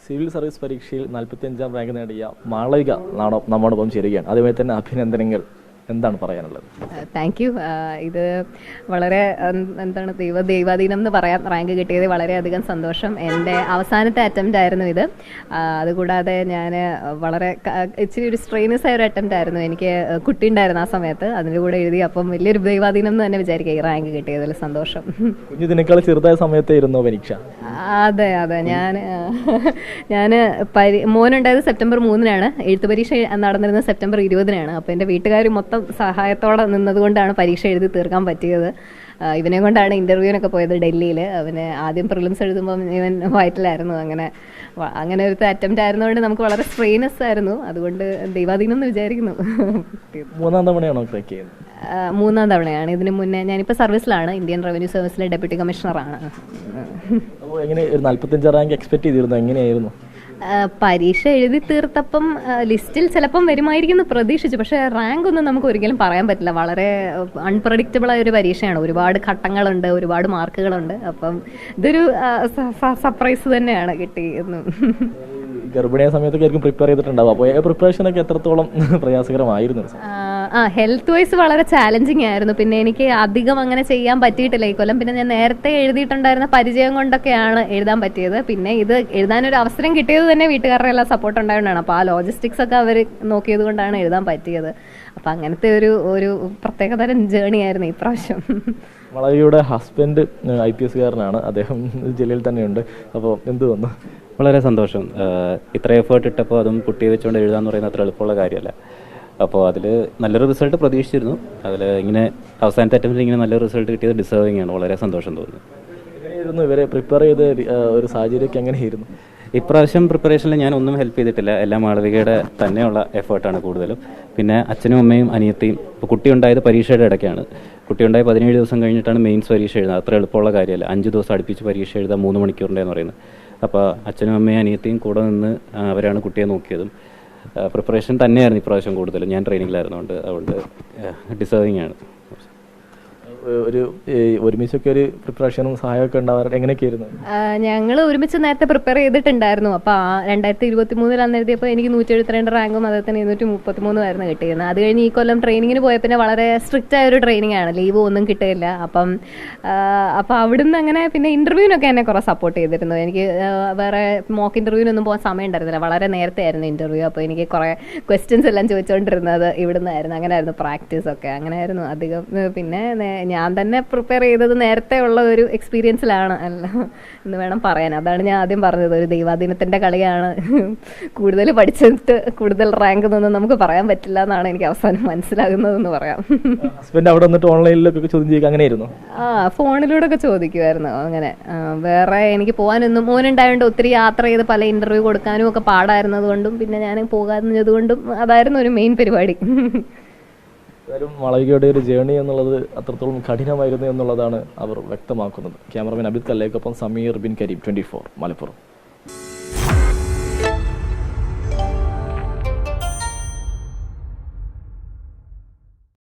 Civil service പരീക്ഷയിൽ 45ാം rank നേടിയ മാളവിക നമ്മോടൊപ്പം ചേരുകയാണ്. അതുമായി തന്നെ അഭിനന്ദനങ്ങൾ. എന്താണ് പറയാനുള്ളത്? Thank you. ഇത് വളരെ എന്താണ് ദൈവാധീനം എന്ന് പറയാം. റാങ്ക് കിട്ടിയത് വളരെയധികം സന്തോഷം. എൻ്റെ അവസാനത്തെ അറ്റംപ്റ്റ് ആയിരുന്നു ഇത്. അതുകൂടാതെ ഞാൻ വളരെ ഇച്ചിരി ഒരു സ്ട്രെയിനസ് ആയ ഒരു അറ്റംപ്റ്റ് ആയിരുന്നു. എനിക്ക് കുട്ടി ഉണ്ടായിരുന്നു ആ സമയത്ത്. അതിൻ്റെ കൂടെ എഴുതി. അപ്പം വലിയൊരു ദൈവാധീനം എന്ന് തന്നെ വിചാരിക്കുക ഈ റാങ്ക് കിട്ടിയതിൽ സന്തോഷം. കുഞ്ഞിനേക്കാൾ ചെറുതായ സമയത്തായിരുന്നു പരീക്ഷ? അതെ. ഞാൻ മോനുണ്ടായത് സെപ്റ്റംബർ 3-നാണ്. എഴുത്ത് പരീക്ഷ നടന്നിരുന്നത് സെപ്റ്റംബർ 20-നാണ്. അപ്പോൾ എൻ്റെ വീട്ടുകാർ മൊത്തം സഹായത്തോടെ നിന്നതുകൊണ്ടാണ് പരീക്ഷ എഴുതി തീർക്കാൻ പറ്റിയത്. ഇവനെ കൊണ്ടാണ് ഇൻ്റർവ്യൂവിനൊക്കെ പോയത് ഡൽഹിയിൽ. അവന് ആദ്യം പ്രിലിംസ് എഴുതുമ്പം ഇവൻ വയറ്റിലായിരുന്നു. അങ്ങനെ ഒരു അറ്റംപ്റ്റ് ആയിരുന്നതുകൊണ്ട് നമുക്ക് വളരെ സ്ട്രെയിനസ് ആയിരുന്നു. അതുകൊണ്ട് ദൈവാധീനം എന്ന് വിചാരിക്കുന്നു. 3ാം തവണയാണോ ക്രാക്ക് ചെയ്യുന്നത്? 3ാം തവണയാണ്. ഇതിന് മുന്നേ ഞാനിപ്പോൾ സർവീസിലാണ്. ഇന്ത്യൻ റവന്യൂ സർവീസിലെ ഡെപ്യൂട്ടി കമ്മീഷണറാണ്. അപ്പോൾ എങ്ങനെ ഒരു 45 റാങ്ക് എക്സ്പെക്ട് ചെയ്തിരുന്നു? എങ്ങനെയായിരുന്നു പരീക്ഷ എഴുതി തീർത്തപ്പം ലിസ്റ്റിൽ ചിലപ്പം വരുമായിരിക്കും പ്രതീക്ഷിച്ചു. പക്ഷേ റാങ്ക് ഒന്നും നമുക്ക് ഒരിക്കലും പറയാൻ പറ്റില്ല. വളരെ അൺപ്രഡിക്റ്റബിൾ ആയ ഒരു പരീക്ഷയാണ്. ഒരുപാട് ഘട്ടങ്ങളുണ്ട്, ഒരുപാട് മാർക്കുകളുണ്ട്. അപ്പം ഇതൊരു സർപ്രൈസ് തന്നെയാണ് കിട്ടിയെന്ന്. ഗർഭിണിയ സമയത്തൊക്കെ പ്രിപ്പയർ ചെയ്തിട്ടുണ്ടാവും. അപ്പോൾ പ്രിപ്പറേഷനൊക്കെ എത്രത്തോളം പ്രയാസകരമായിരുന്നു? ഹെൽത്ത് വൈസ് വളരെ ചാലഞ്ചിങ് ആയിരുന്നു. പിന്നെ എനിക്ക് അധികം അങ്ങനെ ചെയ്യാൻ പറ്റിയിട്ടില്ല ഈ കൊല്ലം. പിന്നെ ഞാൻ നേരത്തെ എഴുതിയിട്ടുണ്ടായിരുന്ന പരിചയം കൊണ്ടൊക്കെയാണ് എഴുതാൻ പറ്റിയത്. പിന്നെ ഇത് എഴുതാനൊരു അവസരം കിട്ടിയത് തന്നെ വീട്ടുകാരുടെ എല്ലാം സപ്പോർട്ട് ഉണ്ടായതുകൊണ്ടാണ്. അപ്പോൾ ആ ലോജിസ്റ്റിക്സ് ഒക്കെ അവർ നോക്കിയത് കൊണ്ടാണ് എഴുതാൻ പറ്റിയത്. അപ്പം അങ്ങനത്തെ ഒരു പ്രത്യേകതരം ജേണി ആയിരുന്നു ഈ പ്രാവശ്യം. മാളവികയുടെ ഹസ്ബൻഡ് IPS കാരനാണ്. അദ്ദേഹം ജില്ലയിൽ തന്നെയുണ്ട്. അപ്പോൾ എന്ത് തോന്നുന്നു? വളരെ സന്തോഷം. ഇത്ര എഫേർട്ട് ഇട്ടപ്പോൾ അതും കുട്ടിയെ വെച്ചുകൊണ്ട് എഴുതാന്ന് പറയുന്നത് അത്ര എളുപ്പമുള്ള കാര്യമല്ല. അപ്പോൾ അതിൽ നല്ലൊരു റിസൾട്ട് പ്രതീക്ഷിച്ചിരുന്നു. അതിൽ ഇങ്ങനെ അവസാനത്തെ അറ്റംപ്റ്റിൽ ഇങ്ങനെ നല്ലൊരു റിസൾട്ട് കിട്ടിയത് ഡിസേർവിംഗ് ആണ്. വളരെ സന്തോഷം തോന്നുന്നു. എങ്ങനെയായിരുന്നു ഇവരെ പ്രിപ്പയർ ചെയ്ത ഒരു സാഹചര്യമൊക്കെ എങ്ങനെയായിരുന്നു? ഇപ്രാവശ്യം പ്രിപ്പറേഷനിൽ ഞാൻ ഒന്നും ഹെൽപ്പ് ചെയ്തിട്ടില്ല. എല്ലാം മാളവികയുടെ തന്നെയുള്ള എഫേർട്ടാണ് കൂടുതലും. പിന്നെ അച്ഛനും അമ്മയും അനിയത്തിയും. ഇപ്പോൾ കുട്ടി ഉണ്ടായത് പരീക്ഷയുടെ ഇടയ്ക്കാണ്. കുട്ടി ഉണ്ടായി 17 ദിവസം കഴിഞ്ഞിട്ടാണ് മെയിൻസ് പരീക്ഷ എഴുതുന്നത്. അത്ര എളുപ്പമുള്ള കാര്യമല്ല. 5 ദിവസം അടുപ്പിച്ച് പരീക്ഷ എഴുതാൻ 3 മണിക്കൂറിൻ്റെ എന്ന് പറയുന്നത്. അപ്പോൾ അച്ഛനും അമ്മയും അനിയത്തിയും കൂടെ നിന്ന് അവരാണ് കുട്ടിയെ നോക്കിയതും. പ്രിപ്പറേഷൻ തന്നെയായിരുന്നു ഇപ്രാവശ്യം കൂടുതലും. ഞാൻ ട്രെയിനിങ്ങിലായിരുന്നുകൊണ്ട് അതുകൊണ്ട് ഡിസേർവിംഗ് ആണ്. ഒരു ഒരുമിച്ചൊക്കെ ഒരു പ്രിപ്പറേഷനും സഹായമൊക്കെ ഉണ്ടാവാറ് എങ്ങനെയൊക്കെയായിരുന്നു? ഞങ്ങൾ ഒരുമിച്ച് നേരത്തെ പ്രിപ്പയർ ചെയ്തിട്ടുണ്ടായിരുന്നു. അപ്പോൾ 2023 അന്ന് എഴുതിയപ്പോൾ എനിക്ക് 172 റാങ്കും അദ്ദേഹത്തിന് 233 കിട്ടിയിരുന്നത്. അത് കഴിഞ്ഞ് ഈ കൊല്ലം ട്രെയിനിങ്ങിന് പോയ പിന്നെ വളരെ സ്ട്രിക്റ്റ് ആയ ഒരു ട്രെയിനിങ് ആണ്. ലീവ് ഒന്നും കിട്ടില്ല. അപ്പം അവിടുന്ന് അങ്ങനെ പിന്നെ ഇൻ്റർവ്യൂവിനൊക്കെ എന്നെ കുറേ സപ്പോർട്ട് ചെയ്തിരുന്നു. എനിക്ക് വേറെ മോക്ക് ഇൻ്റർവ്യൂവിനൊന്നും പോകാൻ സമയം ഉണ്ടായിരുന്നില്ല. വളരെ നേരത്തെ ആയിരുന്നു ഇൻ്റർവ്യൂ. അപ്പോൾ എനിക്ക് കുറേ ക്വസ്റ്റ്യൻസ് എല്ലാം ചോദിച്ചുകൊണ്ടിരുന്നത് ഇവിടുന്നായിരുന്നു. അങ്ങനെയായിരുന്നു പ്രാക്ടീസൊക്കെ. അങ്ങനെയായിരുന്നു അധികം. പിന്നെ ഞാൻ തന്നെ പ്രിപ്പയർ ചെയ്തത് നേരത്തെ ഉള്ള ഒരു എക്സ്പീരിയൻസിലാണ് അല്ല എന്ന് വേണം പറയാൻ. അതാണ് ഞാൻ ആദ്യം പറഞ്ഞത്. ഒരു ദൈവാധീനത്തിൻ്റെ കളിയാണ്. കൂടുതൽ പഠിച്ചിട്ട് കൂടുതൽ റാങ്ക് എന്നൊന്നും നമുക്ക് പറയാൻ പറ്റില്ല എന്നാണ് എനിക്ക് അവസാനം മനസ്സിലാകുന്നതെന്ന് പറയാം. ഹസ്ബൻഡ് അവിടെ വന്നിട്ട് ഓൺലൈനിലൊക്കെ ചോദ്യം ചെയ്യുക അങ്ങനെയായിരുന്നു? ഫോണിലൂടെ ഒക്കെ ചോദിക്കുമായിരുന്നു. അങ്ങനെ വേറെ എനിക്ക് പോകാനൊന്നും മോനുണ്ടായതുകൊണ്ട് ഒത്തിരി യാത്ര ചെയ്ത് പല ഇൻ്റർവ്യൂ കൊടുക്കാനും ഒക്കെ പാടായിരുന്നത് കൊണ്ടും പിന്നെ ഞാൻ പോകാഞ്ഞത് കൊണ്ടും അതായിരുന്നു ഒരു മെയിൻ പരിപാടി. മാളവികയുടെ ഒരു ജേണി എന്നുള്ളത് അത്രത്തോളം കഠിനമായിരുന്നു എന്നുള്ളതാണ് അവർ വ്യക്തമാക്കുന്നത്. ക്യാമറമാൻ അബിദ് കല്ലേക്കൊപ്പം സമീർ ബിൻ കരീം, 24 മലപ്പുറം.